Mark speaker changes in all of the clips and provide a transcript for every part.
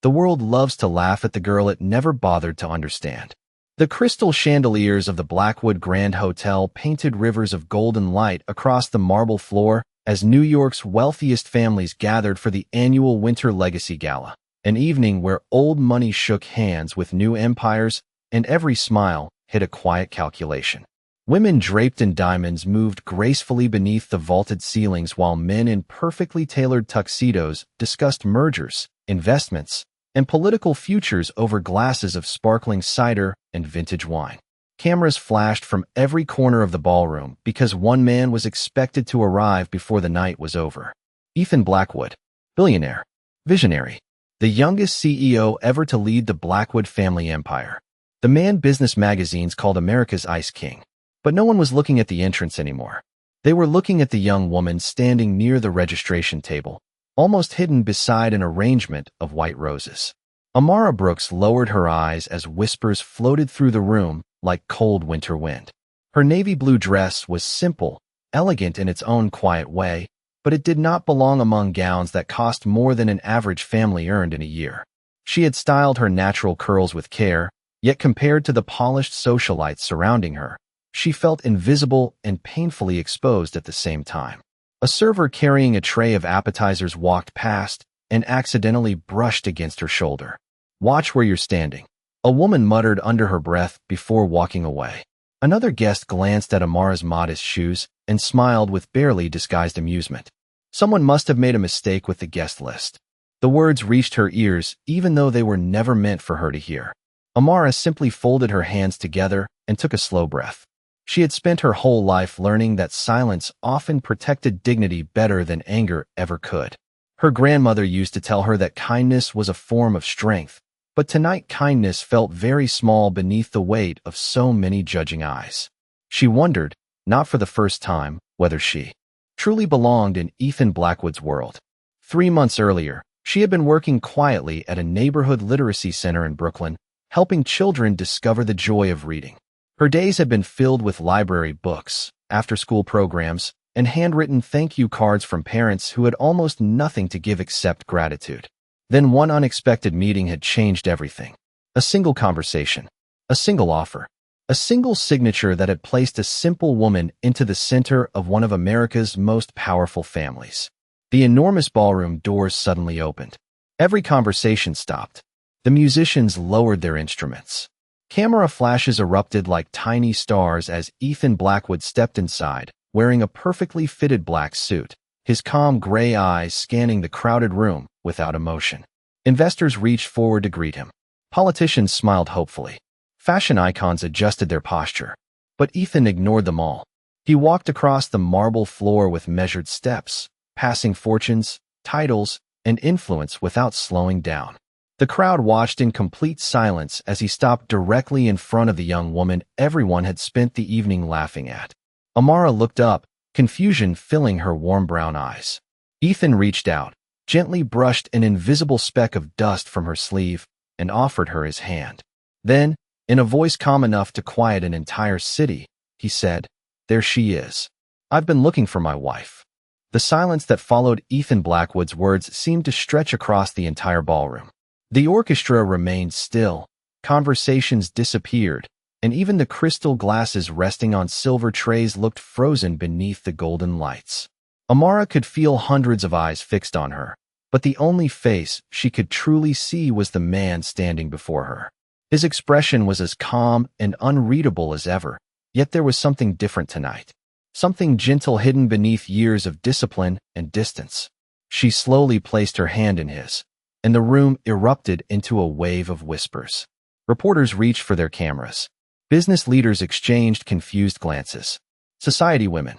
Speaker 1: The world loves to laugh at the girl it never bothered to understand. The crystal chandeliers of the Blackwood Grand Hotel painted rivers of golden light across the marble floor as New York's wealthiest families gathered for the annual Winter Legacy Gala, an evening where old money shook hands with new empires, and every smile hid a quiet calculation. Women draped in diamonds moved gracefully beneath the vaulted ceilings while men in perfectly tailored tuxedos discussed mergers, investments, and political futures over glasses of sparkling cider and vintage wine. Cameras flashed from every corner of the ballroom because one man was expected to arrive before the night was over. Ethan Blackwood, billionaire, visionary, the youngest CEO ever to lead the Blackwood family empire. The man business magazines called America's Ice King. But no one was looking at the entrance anymore. They were looking at the young woman standing near the registration table, almost hidden beside an arrangement of white roses. Amara Brooks lowered her eyes as whispers floated through the room like cold winter wind. Her navy blue dress was simple, elegant in its own quiet way, but it did not belong among gowns that cost more than an average family earned in a year. She had styled her natural curls with care, yet compared to the polished socialites surrounding her, she felt invisible and painfully exposed at the same time. A server carrying a tray of appetizers walked past and accidentally brushed against her shoulder. "Watch where you're standing," a woman muttered under her breath before walking away. Another guest glanced at Amara's modest shoes and smiled with barely disguised amusement. Someone must have made a mistake with the guest list. The words reached her ears even though they were never meant for her to hear. Amara simply folded her hands together and took a slow breath. She had spent her whole life learning that silence often protected dignity better than anger ever could. Her grandmother used to tell her that kindness was a form of strength, but tonight kindness felt very small beneath the weight of so many judging eyes. She wondered, not for the first time, whether she truly belonged in Ethan Blackwood's world. 3 months earlier, she had been working quietly at a neighborhood literacy center in Brooklyn, helping children discover the joy of reading. Her days had been filled with library books, after-school programs, and handwritten thank you cards from parents who had almost nothing to give except gratitude. Then one unexpected meeting had changed everything. A single conversation, a single offer, a single signature that had placed a simple woman into the center of one of America's most powerful families. The enormous ballroom doors suddenly opened. Every conversation stopped. The musicians lowered their instruments. Camera flashes erupted like tiny stars as Ethan Blackwood stepped inside, wearing a perfectly fitted black suit, his calm gray eyes scanning the crowded room without emotion. Investors reached forward to greet him. Politicians smiled hopefully. Fashion icons adjusted their posture. But Ethan ignored them all. He walked across the marble floor with measured steps, passing fortunes, titles, and influence without slowing down. The crowd watched in complete silence as he stopped directly in front of the young woman everyone had spent the evening laughing at. Amara looked up, confusion filling her warm brown eyes. Ethan reached out, gently brushed an invisible speck of dust from her sleeve, and offered her his hand. Then, in a voice calm enough to quiet an entire city, he said, "There she is. I've been looking for my wife." The silence that followed Ethan Blackwood's words seemed to stretch across the entire ballroom. The orchestra remained still, conversations disappeared, and even the crystal glasses resting on silver trays looked frozen beneath the golden lights. Amara could feel hundreds of eyes fixed on her, but the only face she could truly see was the man standing before her. His expression was as calm and unreadable as ever, yet there was something different tonight. Something gentle hidden beneath years of discipline and distance. She slowly placed her hand in his, and the room erupted into a wave of whispers. Reporters reached for their cameras. Business leaders exchanged confused glances. Society women,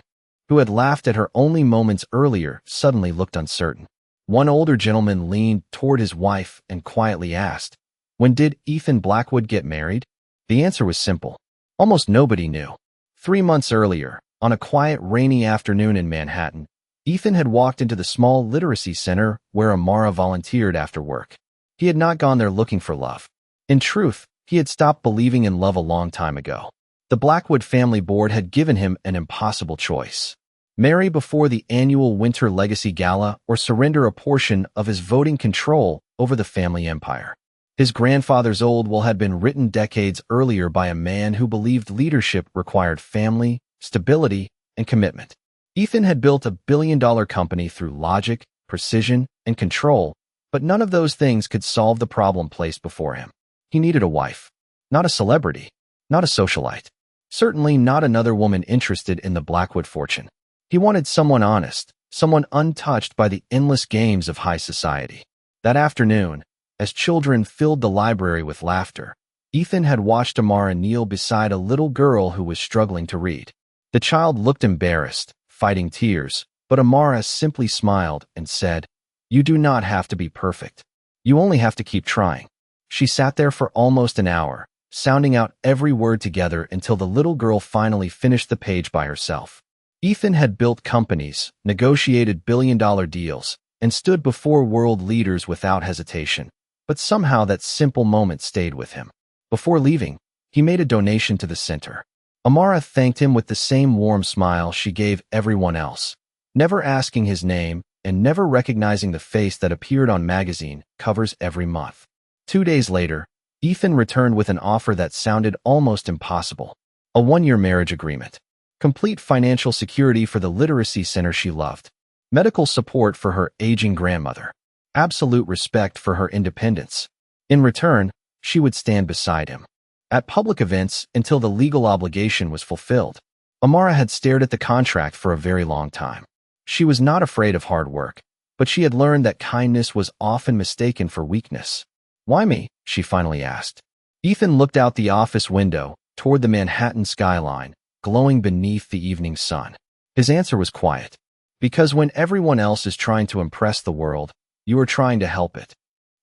Speaker 1: who had laughed at her only moments earlier, suddenly looked uncertain. One older gentleman leaned toward his wife and quietly asked, "When did Ethan Blackwood get married?" The answer was simple. Almost nobody knew. 3 months earlier, on a quiet, rainy afternoon in Manhattan, Ethan had walked into the small literacy center where Amara volunteered after work. He had not gone there looking for love. In truth, he had stopped believing in love a long time ago. The Blackwood family board had given him an impossible choice. marry before the annual Winter Legacy Gala, or surrender a portion of his voting control over the family empire. His grandfather's old will had been written decades earlier by a man who believed leadership required family, stability, and commitment. Ethan had built a billion-dollar company through logic, precision, and control, but none of those things could solve the problem placed before him. He needed a wife. Not a celebrity. Not a socialite. Certainly not another woman interested in the Blackwood fortune. He wanted someone honest, someone untouched by the endless games of high society. That afternoon, as children filled the library with laughter, Ethan had watched Amara kneel beside a little girl who was struggling to read. The child looked embarrassed, fighting tears, but Amara simply smiled and said, "You do not have to be perfect. You only have to keep trying." She sat there for almost an hour, sounding out every word together until the little girl finally finished the page by herself. Ethan had built companies, negotiated billion-dollar deals, and stood before world leaders without hesitation. But somehow that simple moment stayed with him. Before leaving, he made a donation to the center. Amara thanked him with the same warm smile she gave everyone else, never asking his name and never recognizing the face that appeared on magazine covers every month. 2 days later, Ethan returned with an offer that sounded almost impossible. A 1-year marriage agreement. Complete financial security for the literacy center she loved. Medical support for her aging grandmother. Absolute respect for her independence. In return, she would stand beside him at public events until the legal obligation was fulfilled. Amara had stared at the contract for a very long time. She was not afraid of hard work, but she had learned that kindness was often mistaken for weakness. "Why me?" she finally asked. Ethan looked out the office window toward the Manhattan skyline, glowing beneath the evening sun. His answer was quiet. "Because when everyone else is trying to impress the world, you are trying to help it."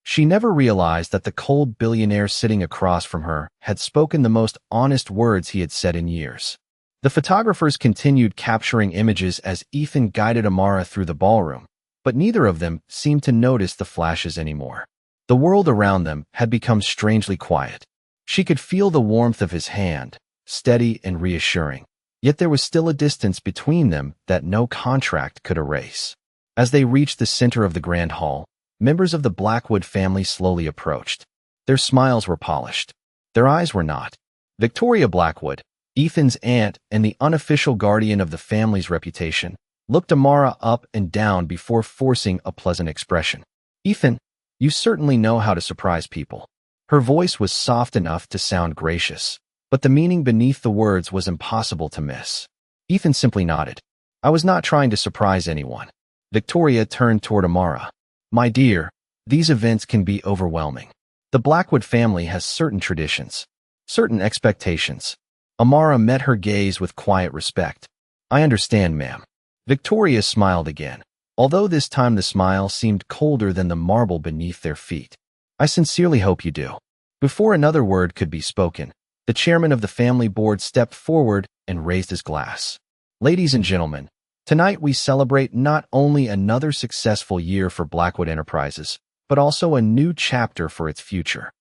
Speaker 1: She never realized that the cold billionaire sitting across from her had spoken the most honest words he had said in years. The photographers continued capturing images as Ethan guided Amara through the ballroom, but neither of them seemed to notice the flashes anymore. The world around them had become strangely quiet. She could feel the warmth of his hand, steady and reassuring, yet there was still a distance between them that no contract could erase. As they reached the center of the grand hall, members of the Blackwood family slowly approached. Their smiles were polished. Their eyes were not. Victoria Blackwood, Ethan's aunt and the unofficial guardian of the family's reputation, looked Amara up and down before forcing a pleasant expression. "Ethan, you certainly know how to surprise people." Her voice was soft enough to sound gracious, but the meaning beneath the words was impossible to miss. Ethan simply nodded. "I was not trying to surprise anyone." Victoria turned toward Amara. "My dear, these events can be overwhelming. The Blackwood family has certain traditions, certain expectations." Amara met her gaze with quiet respect. "I understand, ma'am." Victoria smiled again, although this time the smile seemed colder than the marble beneath their feet. "I sincerely hope you do." Before another word could be spoken, the chairman of the family board stepped forward and raised his glass. "Ladies and gentlemen, tonight we celebrate not only another successful year for Blackwood Enterprises, but also a new chapter for its future."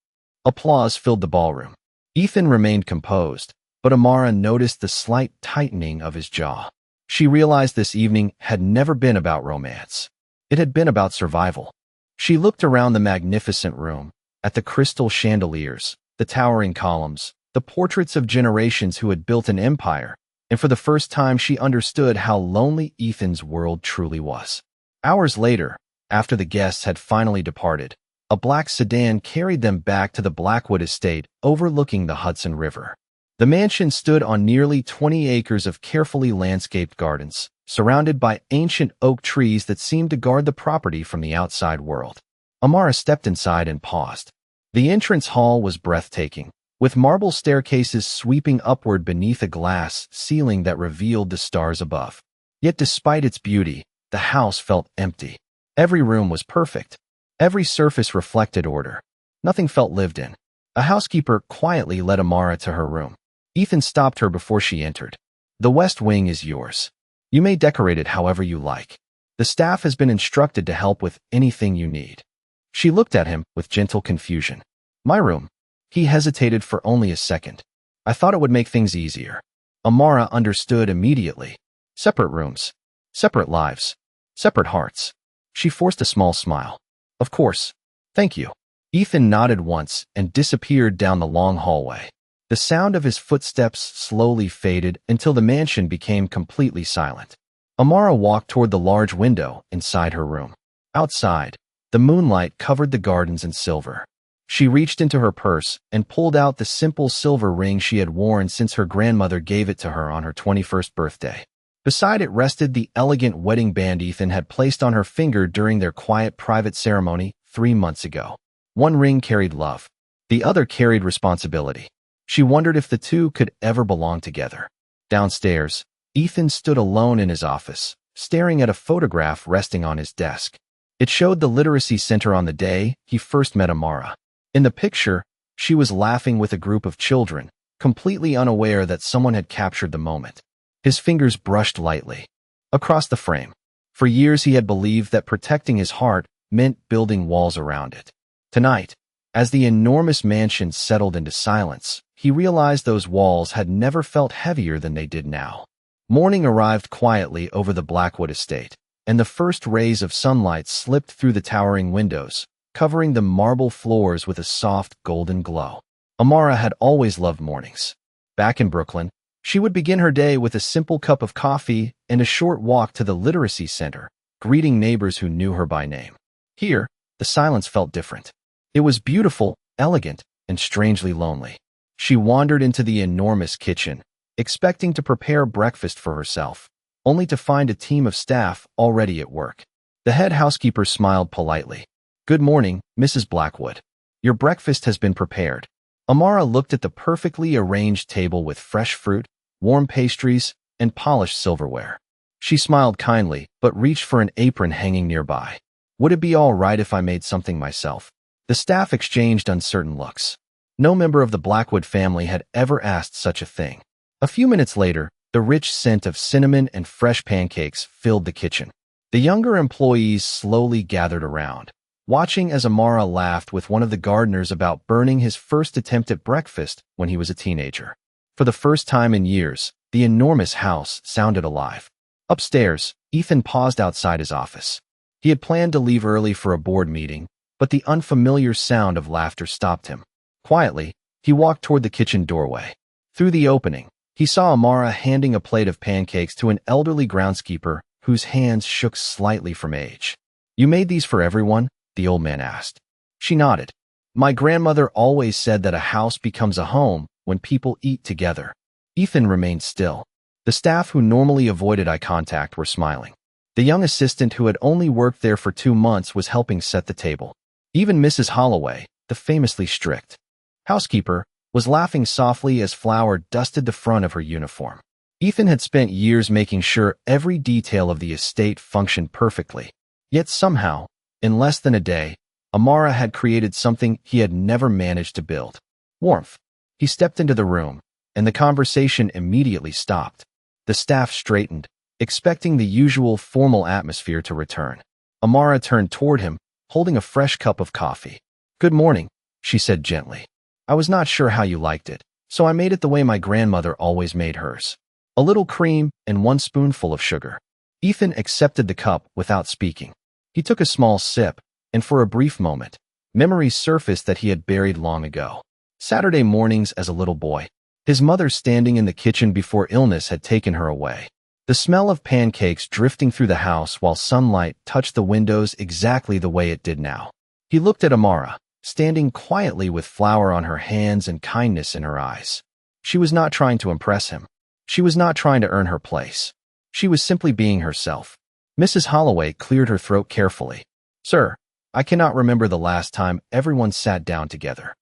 Speaker 1: Applause filled the ballroom. Ethan remained composed, but Amara noticed the slight tightening of his jaw. She realized this evening had never been about romance. It had been about survival. She looked around the magnificent room, at the crystal chandeliers, the towering columns, the portraits of generations who had built an empire, and for the first time she understood how lonely Ethan's world truly was. Hours later, after the guests had finally departed, a black sedan carried them back to the Blackwood estate overlooking the Hudson River. The mansion stood on nearly 20 acres of carefully landscaped gardens, surrounded by ancient oak trees that seemed to guard the property from the outside world. Amara stepped inside and paused. The entrance hall was breathtaking, with marble staircases sweeping upward beneath a glass ceiling that revealed the stars above. Yet despite its beauty, the house felt empty. Every room was perfect. Every surface reflected order. Nothing felt lived in. A housekeeper quietly led Amara to her room. Ethan stopped her before she entered. "The West Wing is yours. You may decorate it however you like. The staff has been instructed to help with anything you need." She looked at him with gentle confusion. "My room?" He hesitated for only a second. "I thought it would make things easier." Amara understood immediately. "Separate rooms. Separate lives. Separate hearts. She forced a small smile. Of course. Thank you. Ethan nodded once and disappeared down the long hallway. The sound of his footsteps slowly faded until the mansion became completely silent. Amara walked toward the large window inside her room. Outside, the moonlight covered the gardens in silver. She reached into her purse and pulled out the simple silver ring she had worn since her grandmother gave it to her on her 21st birthday. Beside it rested the elegant wedding band Ethan had placed on her finger during their quiet private ceremony 3 months ago. One ring carried love. The other carried responsibility. She wondered if the two could ever belong together. Downstairs, Ethan stood alone in his office, staring at a photograph resting on his desk. It showed the literacy center on the day he first met Amara. In the picture, she was laughing with a group of children, completely unaware that someone had captured the moment. His fingers brushed lightly across the frame. For years he had believed that protecting his heart meant building walls around it. Tonight, as the enormous mansion settled into silence, he realized those walls had never felt heavier than they did now. Morning arrived quietly over the Blackwood estate, and the first rays of sunlight slipped through the towering windows, covering the marble floors with a soft golden glow. Amara had always loved mornings. Back in Brooklyn, she would begin her day with a simple cup of coffee and a short walk to the literacy center, greeting neighbors who knew her by name. Here, the silence felt different. It was beautiful, elegant, and strangely lonely. She wandered into the enormous kitchen, expecting to prepare breakfast for herself, only to find a team of staff already at work. The head housekeeper smiled politely. "Good morning, Mrs. Blackwood. Your breakfast has been prepared." Amara looked at the perfectly arranged table with fresh fruit, warm pastries, and polished silverware. She smiled kindly, but reached for an apron hanging nearby. "Would it be all right if I made something myself?" The staff exchanged uncertain looks. No member of the Blackwood family had ever asked such a thing. A few minutes later, the rich scent of cinnamon and fresh pancakes filled the kitchen. The younger employees slowly gathered around, watching as Amara laughed with one of the gardeners about burning his first attempt at breakfast when he was a teenager. For the first time in years, the enormous house sounded alive. Upstairs, Ethan paused outside his office. He had planned to leave early for a board meeting, but the unfamiliar sound of laughter stopped him. Quietly, he walked toward the kitchen doorway. Through the opening, he saw Amara handing a plate of pancakes to an elderly groundskeeper whose hands shook slightly from age. "You made these for everyone?" the old man asked. She nodded. "My grandmother always said that a house becomes a home when people eat together." Ethan remained still. The staff who normally avoided eye contact were smiling. The young assistant who had only worked there for 2 months was helping set the table. Even Mrs. Holloway, the famously strict housekeeper, was laughing softly as flour dusted the front of her uniform. Ethan had spent years making sure every detail of the estate functioned perfectly. Yet somehow, in less than a day, Amara had created something he had never managed to build. Warmth. He stepped into the room, and the conversation immediately stopped. The staff straightened, expecting the usual formal atmosphere to return. Amara turned toward him, holding a fresh cup of coffee. "Good morning," she said gently. "I was not sure how you liked it, so I made it the way my grandmother always made hers. A little cream and 1 spoonful of sugar." Ethan accepted the cup without speaking. He took a small sip, and for a brief moment, memories surfaced that he had buried long ago. Saturday mornings as a little boy, his mother standing in the kitchen before illness had taken her away. The smell of pancakes drifting through the house while sunlight touched the windows exactly the way it did now. He looked at Amara, standing quietly with flour on her hands and kindness in her eyes. She was not trying to impress him. She was not trying to earn her place. She was simply being herself. Mrs. Holloway cleared her throat carefully. "Sir, I cannot remember the last time everyone sat down together."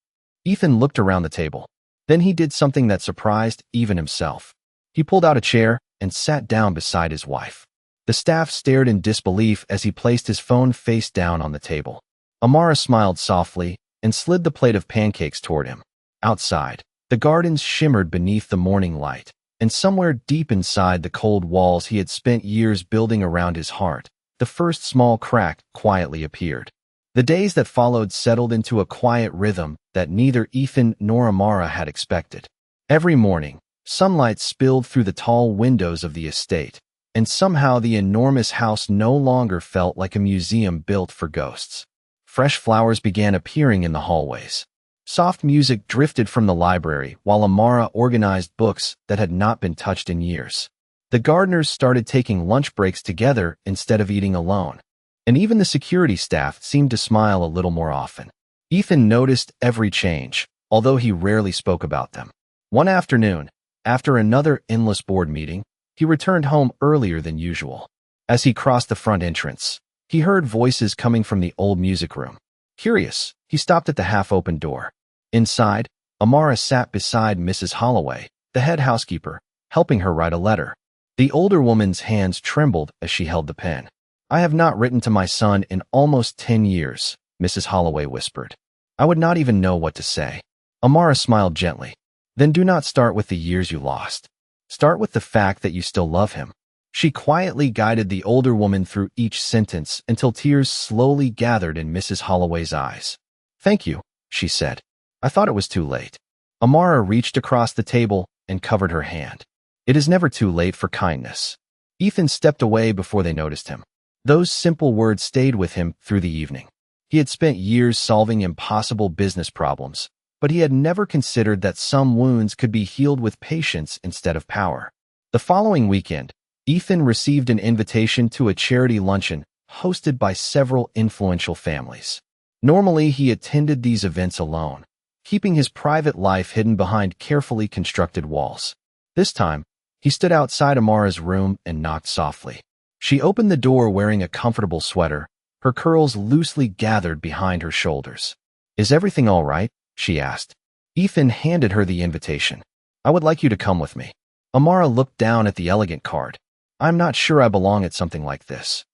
Speaker 1: Ethan looked around the table. Then he did something that surprised even himself. He pulled out a chair and sat down beside his wife. The staff stared in disbelief as he placed his phone face down on the table. Amara smiled softly and slid the plate of pancakes toward him. Outside, the gardens shimmered beneath the morning light, and somewhere deep inside the cold walls he had spent years building around his heart, the first small crack quietly appeared. The days that followed settled into a quiet rhythm that neither Ethan nor Amara had expected. Every morning, sunlight spilled through the tall windows of the estate, and somehow the enormous house no longer felt like a museum built for ghosts. Fresh flowers began appearing in the hallways. Soft music drifted from the library while Amara organized books that had not been touched in years. The gardeners started taking lunch breaks together instead of eating alone, and even the security staff seemed to smile a little more often. Ethan noticed every change, although he rarely spoke about them. One afternoon, after another endless board meeting, he returned home earlier than usual. As he crossed the front entrance, he heard voices coming from the old music room. Curious, he stopped at the half-open door. Inside, Amara sat beside Mrs. Holloway, the head housekeeper, helping her write a letter. The older woman's hands trembled as she held the pen. "I have not written to my son in almost 10 years, Mrs. Holloway whispered. "I would not even know what to say." Amara smiled gently. "Then do not start with the years you lost. Start with the fact that you still love him." She quietly guided the older woman through each sentence until tears slowly gathered in Mrs. Holloway's eyes. "Thank you," she said. "I thought it was too late." Amara reached across the table and covered her hand. It is never too late for kindness. Ethan stepped away before they noticed him. Those simple words stayed with him through the evening. He had spent years solving impossible business problems, but he had never considered that some wounds could be healed with patience instead of power. The following weekend, Ethan received an invitation to a charity luncheon hosted by several influential families. Normally, he attended these events alone, keeping his private life hidden behind carefully constructed walls. This time, he stood outside Amara's room and knocked softly. She opened the door wearing a comfortable sweater, her curls loosely gathered behind her shoulders. "Is everything all right?" she asked. Ethan handed her the invitation. "I would like you to come with me." Amara looked down at the elegant card. "I'm not sure I belong at something like this."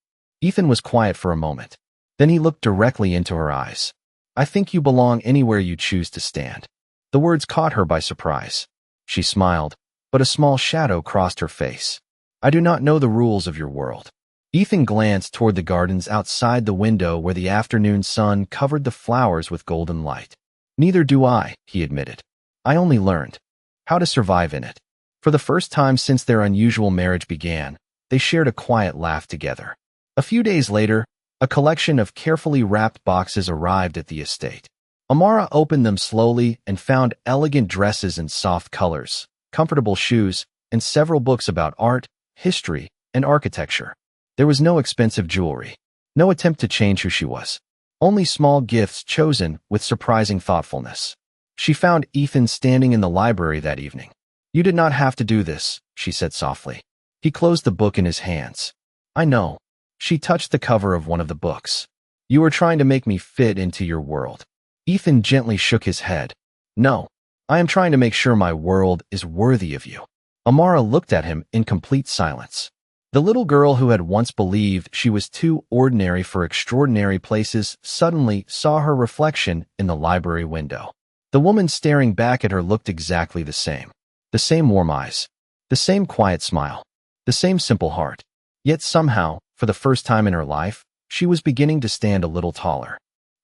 Speaker 1: Ethan was quiet for a moment. Then he looked directly into her eyes. "I think you belong anywhere you choose to stand." The words caught her by surprise. She smiled, but a small shadow crossed her face. "I do not know the rules of your world." Ethan glanced toward the gardens outside the window where the afternoon sun covered the flowers with golden light. "Neither do I," he admitted. "I only learned how to survive in it." For the first time since their unusual marriage began, they shared a quiet laugh together. A few days later, a collection of carefully wrapped boxes arrived at the estate. Amara opened them slowly and found elegant dresses in soft colors, comfortable shoes, and several books about art, history, and architecture. There was no expensive jewelry, no attempt to change who she was, only small gifts chosen with surprising thoughtfulness. She found Ethan standing in the library that evening. "You did not have to do this," she said softly. He closed the book in his hands. "I know." She touched the cover of one of the books. "You were trying to make me fit into your world." Ethan gently shook his head. "No, I am trying to make sure my world is worthy of you." Amara looked at him in complete silence. The little girl who had once believed she was too ordinary for extraordinary places suddenly saw her reflection in the library window. The woman staring back at her looked exactly the same. The same warm eyes, the same quiet smile, the same simple heart. Yet somehow, for the first time in her life, she was beginning to stand a little taller.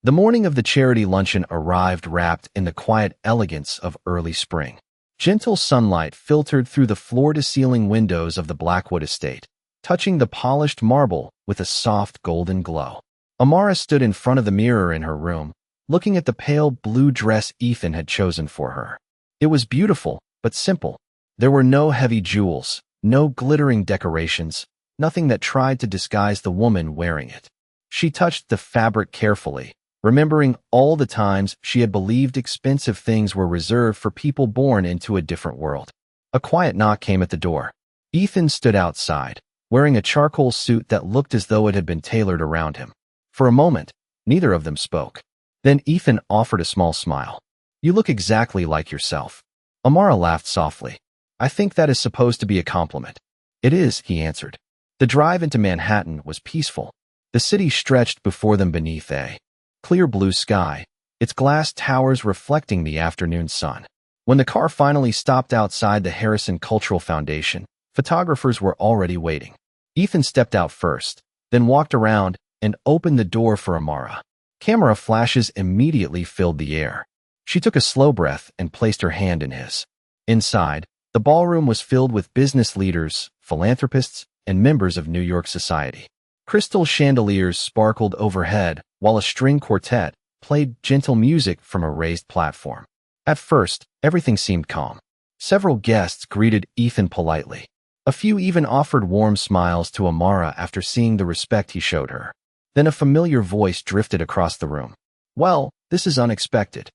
Speaker 1: The morning of the charity luncheon arrived wrapped in the quiet elegance of early spring. Gentle sunlight filtered through the floor-to-ceiling windows of the Blackwood estate, touching the polished marble with a soft golden glow. Amara stood in front of the mirror in her room, looking at the pale blue dress Ethan had chosen for her. It was beautiful, but simple. There were no heavy jewels, no glittering decorations, nothing that tried to disguise the woman wearing it. She touched the fabric carefully, remembering all the times she had believed expensive things were reserved for people born into a different world. A quiet knock came at the door. Ethan stood outside, wearing a charcoal suit that looked as though it had been tailored around him. For a moment, neither of them spoke. Then Ethan offered a small smile. "You look exactly like yourself." Amara laughed softly. "I think that is supposed to be a compliment." "It is," he answered. The drive into Manhattan was peaceful. The city stretched before them beneath a clear blue sky, its glass towers reflecting the afternoon sun. When the car finally stopped outside the Harrison Cultural Foundation, photographers were already waiting. Ethan stepped out first, then walked around and opened the door for Amara. Camera flashes immediately filled the air. She took a slow breath and placed her hand in his. Inside, the ballroom was filled with business leaders, philanthropists, and members of New York society. Crystal chandeliers sparkled overhead, while a string quartet played gentle music from a raised platform. At first, everything seemed calm. Several guests greeted Ethan politely. A few even offered warm smiles to Amara after seeing the respect he showed her. Then a familiar voice drifted across the room. "Well, this is unexpected."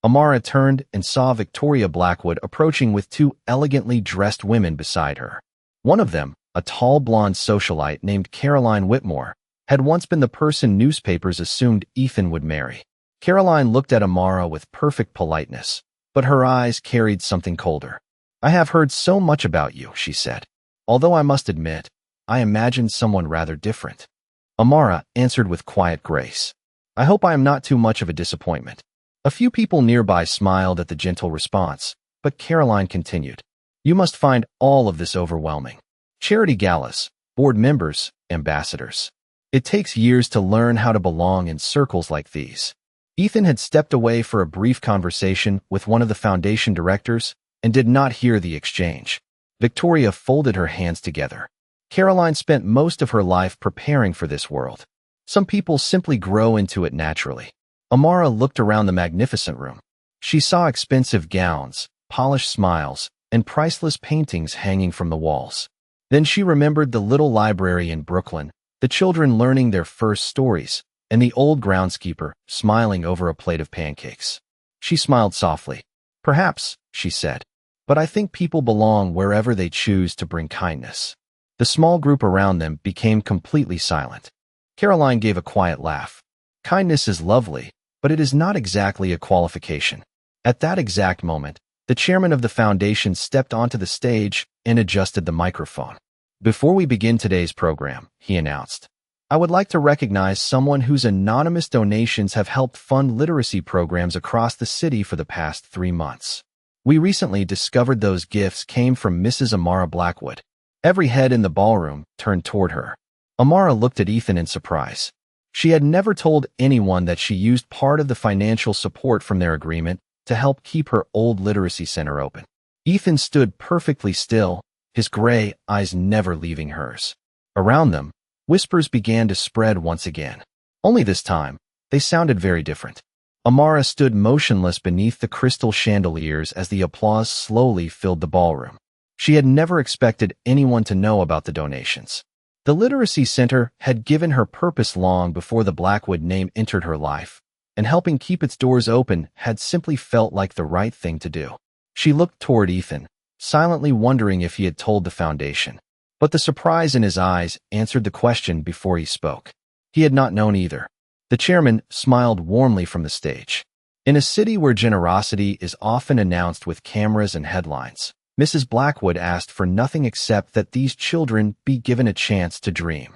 Speaker 1: Amara turned and saw Victoria Blackwood approaching with two elegantly dressed women beside her. One of them, a tall blonde socialite named Caroline Whitmore, had once been the person newspapers assumed Ethan would marry. Caroline looked at Amara with perfect politeness, but her eyes carried something colder. "I have heard so much about you," she said. "Although I must admit, I imagined someone rather different." Amara answered with quiet grace. "I hope I am not too much of a disappointment." A few people nearby smiled at the gentle response, but Caroline continued. "You must find all of this overwhelming. Charity galas, board members, ambassadors. It takes years to learn how to belong in circles like these." Ethan had stepped away for a brief conversation with one of the foundation directors and did not hear the exchange. Victoria folded her hands together. Caroline spent most of her life preparing for this world. Some people simply grow into it naturally. Amara looked around the magnificent room. She saw expensive gowns, polished smiles, and priceless paintings hanging from the walls. Then she remembered the little library in Brooklyn, the children learning their first stories, and the old groundskeeper smiling over a plate of pancakes. She smiled softly. "Perhaps," she said, "but I think people belong wherever they choose to bring kindness." The small group around them became completely silent. Caroline gave a quiet laugh. "Kindness is lovely, but it is not exactly a qualification." At that exact moment, the chairman of the foundation stepped onto the stage and adjusted the microphone. "Before we begin today's program," he announced, "I would like to recognize someone whose anonymous donations have helped fund literacy programs across the city for the past 3 months. We recently discovered those gifts came from Mrs. Amara Blackwood." Every head in the ballroom turned toward her. Amara looked at Ethan in surprise. She had never told anyone that she used part of the financial support from their agreement to help keep her old literacy center open. Ethan stood perfectly still, his gray eyes never leaving hers. Around them, whispers began to spread once again. Only this time, they sounded very different. Amara stood motionless beneath the crystal chandeliers as the applause slowly filled the ballroom. She had never expected anyone to know about the donations. The Literacy Center had given her purpose long before the Blackwood name entered her life, and helping keep its doors open had simply felt like the right thing to do. She looked toward Ethan, silently wondering if he had told the foundation. But the surprise in his eyes answered the question before he spoke. He had not known either. The chairman smiled warmly from the stage. In a city where generosity is often announced with cameras and headlines, Mrs. Blackwood asked for nothing except that these children be given a chance to dream.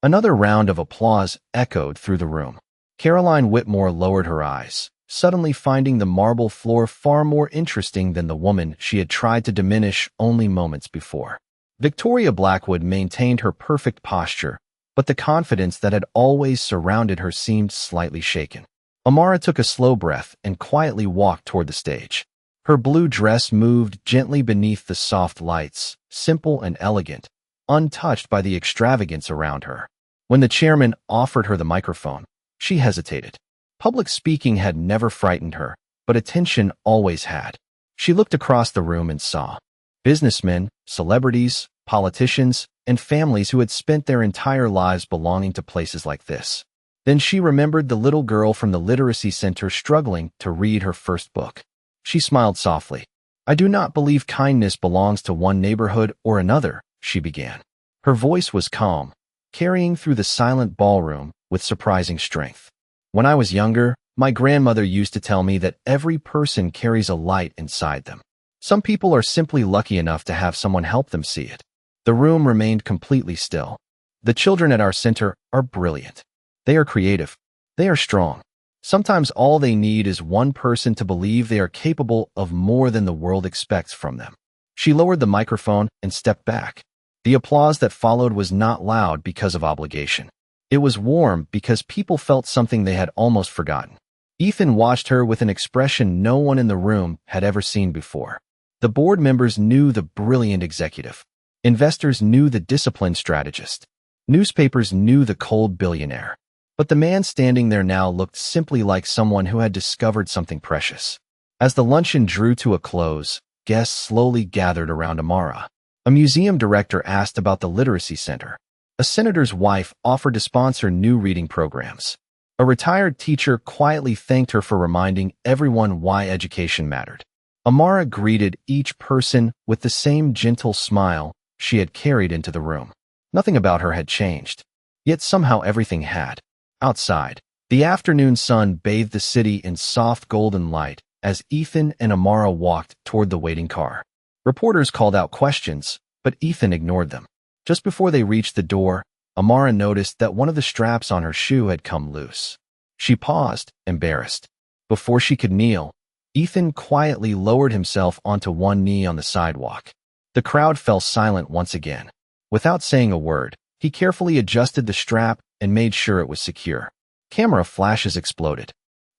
Speaker 1: Another round of applause echoed through the room. Caroline Whitmore lowered her eyes, suddenly finding the marble floor far more interesting than the woman she had tried to diminish only moments before. Victoria Blackwood maintained her perfect posture, but the confidence that had always surrounded her seemed slightly shaken. Amara took a slow breath and quietly walked toward the stage. Her blue dress moved gently beneath the soft lights, simple and elegant, untouched by the extravagance around her. When the chairman offered her the microphone, she hesitated. Public speaking had never frightened her, but attention always had. She looked across the room and saw businessmen, celebrities, politicians, and families who had spent their entire lives belonging to places like this. Then she remembered the little girl from the Literacy Center struggling to read her first book. She smiled softly. "I do not believe kindness belongs to one neighborhood or another," she began. Her voice was calm, carrying through the silent ballroom with surprising strength. "When I was younger, my grandmother used to tell me that every person carries a light inside them. Some people are simply lucky enough to have someone help them see it." The room remained completely still. "The children at our center are brilliant. They are creative. They are strong. Sometimes all they need is one person to believe they are capable of more than the world expects from them." She lowered the microphone and stepped back. The applause that followed was not loud because of obligation. It was warm because people felt something they had almost forgotten. Ethan watched her with an expression no one in the room had ever seen before. The board members knew the brilliant executive. Investors knew the disciplined strategist. Newspapers knew the cold billionaire. But the man standing there now looked simply like someone who had discovered something precious. As the luncheon drew to a close, guests slowly gathered around Amara. A museum director asked about the literacy center. A senator's wife offered to sponsor new reading programs. A retired teacher quietly thanked her for reminding everyone why education mattered. Amara greeted each person with the same gentle smile she had carried into the room. Nothing about her had changed. Yet somehow everything had. Outside, the afternoon sun bathed the city in soft golden light as Ethan and Amara walked toward the waiting car. Reporters called out questions, but Ethan ignored them. Just before they reached the door, Amara noticed that one of the straps on her shoe had come loose. She paused, embarrassed. Before she could kneel, Ethan quietly lowered himself onto one knee on the sidewalk. The crowd fell silent once again. Without saying a word, he carefully adjusted the strap and made sure it was secure. Camera flashes exploded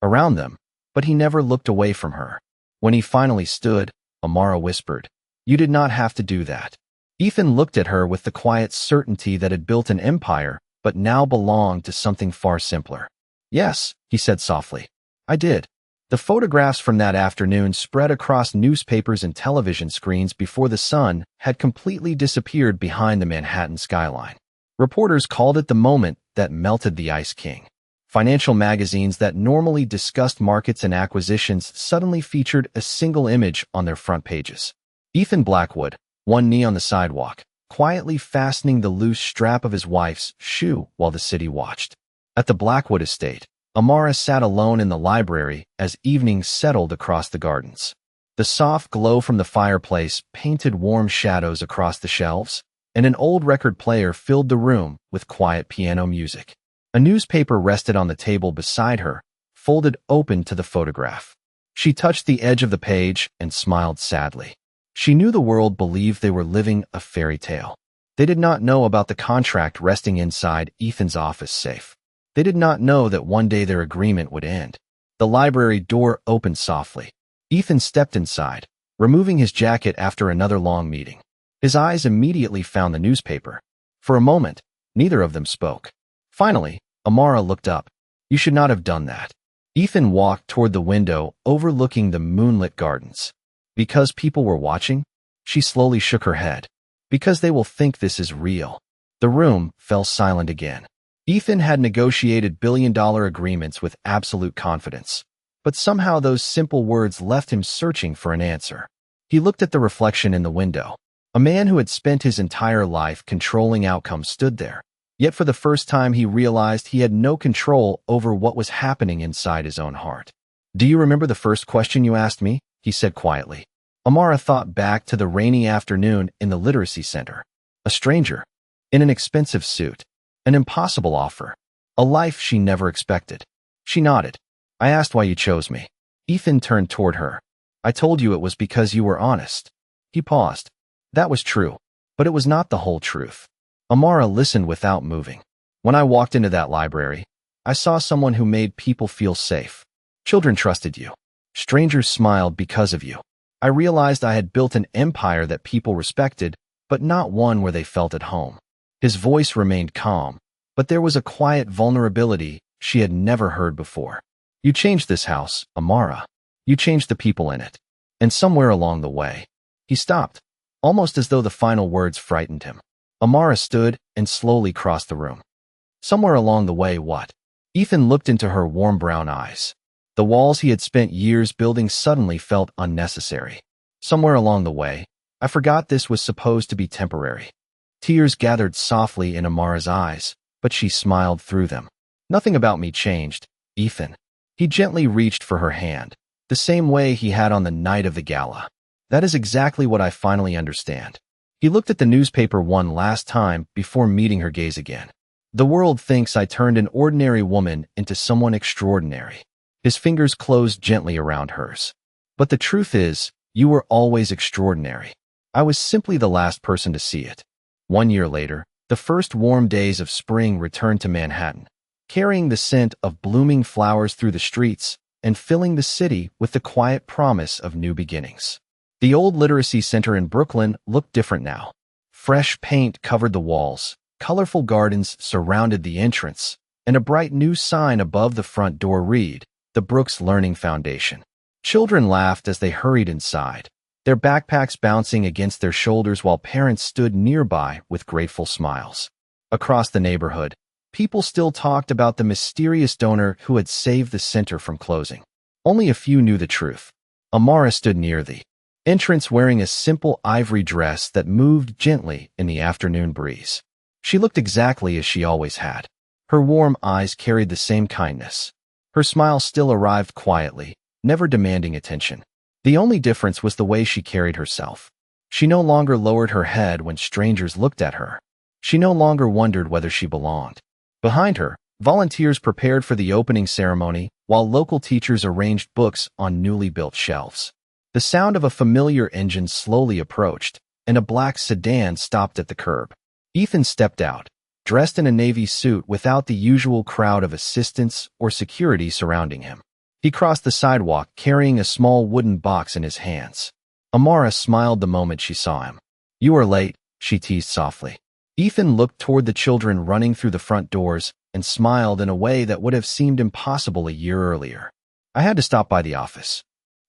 Speaker 1: around them, but he never looked away from her. When he finally stood, Amara whispered, "You did not have to do that." Ethan looked at her with the quiet certainty that had built an empire, but now belonged to something far simpler. "Yes," he said softly, "I did." The photographs from that afternoon spread across newspapers and television screens before the sun had completely disappeared behind the Manhattan skyline. Reporters called it the moment that melted the Ice King. Financial magazines that normally discussed markets and acquisitions suddenly featured a single image on their front pages. Ethan Blackwood, one knee on the sidewalk, quietly fastening the loose strap of his wife's shoe while the city watched. At the Blackwood estate, Amara sat alone in the library as evening settled across the gardens. The soft glow from the fireplace painted warm shadows across the shelves, and an old record player filled the room with quiet piano music. A newspaper rested on the table beside her, folded open to the photograph. She touched the edge of the page and smiled sadly. She knew the world believed they were living a fairy tale. They did not know about the contract resting inside Ethan's office safe. They did not know that one day their agreement would end. The library door opened softly. Ethan stepped inside, removing his jacket after another long meeting. His eyes immediately found the newspaper. For a moment, neither of them spoke. Finally, Amara looked up. "You should not have done that." Ethan walked toward the window overlooking the moonlit gardens. "Because people were watching?" She slowly shook her head. "Because they will think this is real." The room fell silent again. Ethan had negotiated billion-dollar agreements with absolute confidence, but somehow those simple words left him searching for an answer. He looked at the reflection in the window. A man who had spent his entire life controlling outcomes stood there. Yet for the first time he realized he had no control over what was happening inside his own heart. "Do you remember the first question you asked me?" he said quietly. Amara thought back to the rainy afternoon in the literacy center. A stranger, in an expensive suit. An impossible offer. A life she never expected. She nodded. "I asked why you chose me." Ethan turned toward her. "I told you it was because you were honest." He paused. That was true, but it was not the whole truth. Amara listened without moving. "When I walked into that library, I saw someone who made people feel safe. Children trusted you. Strangers smiled because of you. I realized I had built an empire that people respected, but not one where they felt at home." His voice remained calm, but there was a quiet vulnerability she had never heard before. "You changed this house, Amara. You changed the people in it. And somewhere along the way..." He stopped, almost as though the final words frightened him. Amara stood and slowly crossed the room. "Somewhere along the way, what?" Ethan looked into her warm brown eyes. The walls he had spent years building suddenly felt unnecessary. "Somewhere along the way, I forgot this was supposed to be temporary." Tears gathered softly in Amara's eyes, but she smiled through them. "Nothing about me changed, Ethan." He gently reached for her hand, the same way he had on the night of the gala. "That is exactly what I finally understand." He looked at the newspaper one last time before meeting her gaze again. "The world thinks I turned an ordinary woman into someone extraordinary." His fingers closed gently around hers. "But the truth is, you were always extraordinary. I was simply the last person to see it." 1 year later, the first warm days of spring returned to Manhattan, carrying the scent of blooming flowers through the streets and filling the city with the quiet promise of new beginnings. The old literacy center in Brooklyn looked different now. Fresh paint covered the walls, colorful gardens surrounded the entrance, and a bright new sign above the front door read, "The Brooks Learning Foundation." Children laughed as they hurried inside, their backpacks bouncing against their shoulders while parents stood nearby with grateful smiles. Across the neighborhood, people still talked about the mysterious donor who had saved the center from closing. Only a few knew the truth. Amara stood near the entrance wearing a simple ivory dress that moved gently in the afternoon breeze. She looked exactly as she always had. Her warm eyes carried the same kindness. Her smile still arrived quietly, never demanding attention. The only difference was the way she carried herself. She no longer lowered her head when strangers looked at her. She no longer wondered whether she belonged. Behind her, volunteers prepared for the opening ceremony, while local teachers arranged books on newly built shelves. The sound of a familiar engine slowly approached, and a black sedan stopped at the curb. Ethan stepped out, dressed in a navy suit without the usual crowd of assistants or security surrounding him. He crossed the sidewalk carrying a small wooden box in his hands. Amara smiled the moment she saw him. "You are late," she teased softly. Ethan looked toward the children running through the front doors and smiled in a way that would have seemed impossible a year earlier. "I had to stop by the office."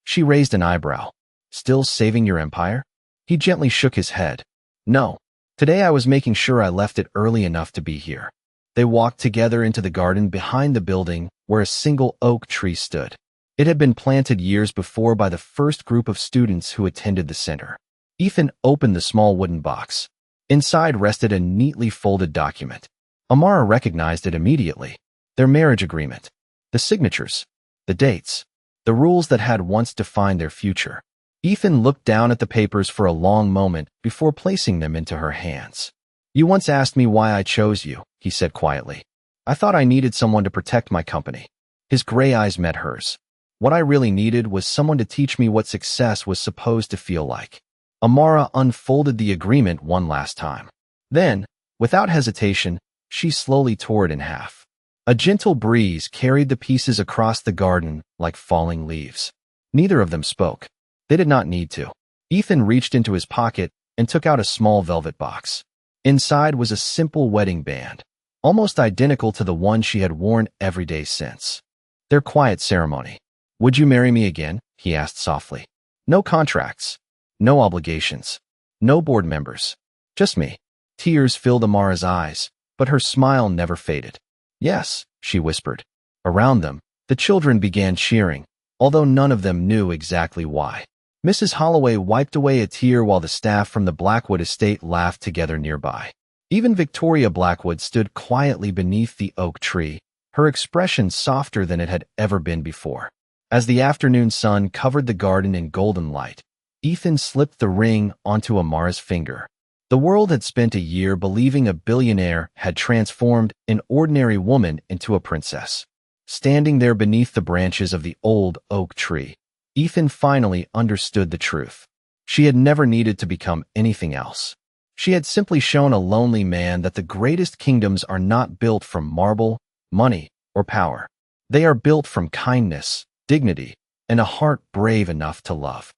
Speaker 1: She raised an eyebrow. "Still saving your empire?" He gently shook his head. "No. Today I was making sure I left it early enough to be here." They walked together into the garden behind the building where a single oak tree stood. It had been planted years before by the first group of students who attended the center. Ethan opened the small wooden box. Inside rested a neatly folded document. Amara recognized it immediately. Their marriage agreement. The signatures. The dates. The rules that had once defined their future. Ethan looked down at the papers for a long moment before placing them into her hands. "You once asked me why I chose you," he said quietly. "I thought I needed someone to protect my company." His gray eyes met hers. "What I really needed was someone to teach me what success was supposed to feel like." Amara unfolded the agreement one last time. Then, without hesitation, she slowly tore it in half. A gentle breeze carried the pieces across the garden like falling leaves. Neither of them spoke. They did not need to. Ethan reached into his pocket and took out a small velvet box. Inside was a simple wedding band, almost identical to the one she had worn every day since. Their quiet ceremony. "Would you marry me again?" he asked softly. "No contracts. No obligations. No board members. Just me." Tears filled Amara's eyes, but her smile never faded. "Yes," she whispered. Around them, the children began cheering, although none of them knew exactly why. Mrs. Holloway wiped away a tear while the staff from the Blackwood estate laughed together nearby. Even Victoria Blackwood stood quietly beneath the oak tree, her expression softer than it had ever been before. As the afternoon sun covered the garden in golden light, Ethan slipped the ring onto Amara's finger. The world had spent a year believing a billionaire had transformed an ordinary woman into a princess. Standing there beneath the branches of the old oak tree, Ethan finally understood the truth. She had never needed to become anything else. She had simply shown a lonely man that the greatest kingdoms are not built from marble, money, or power. They are built from kindness, dignity, and a heart brave enough to love.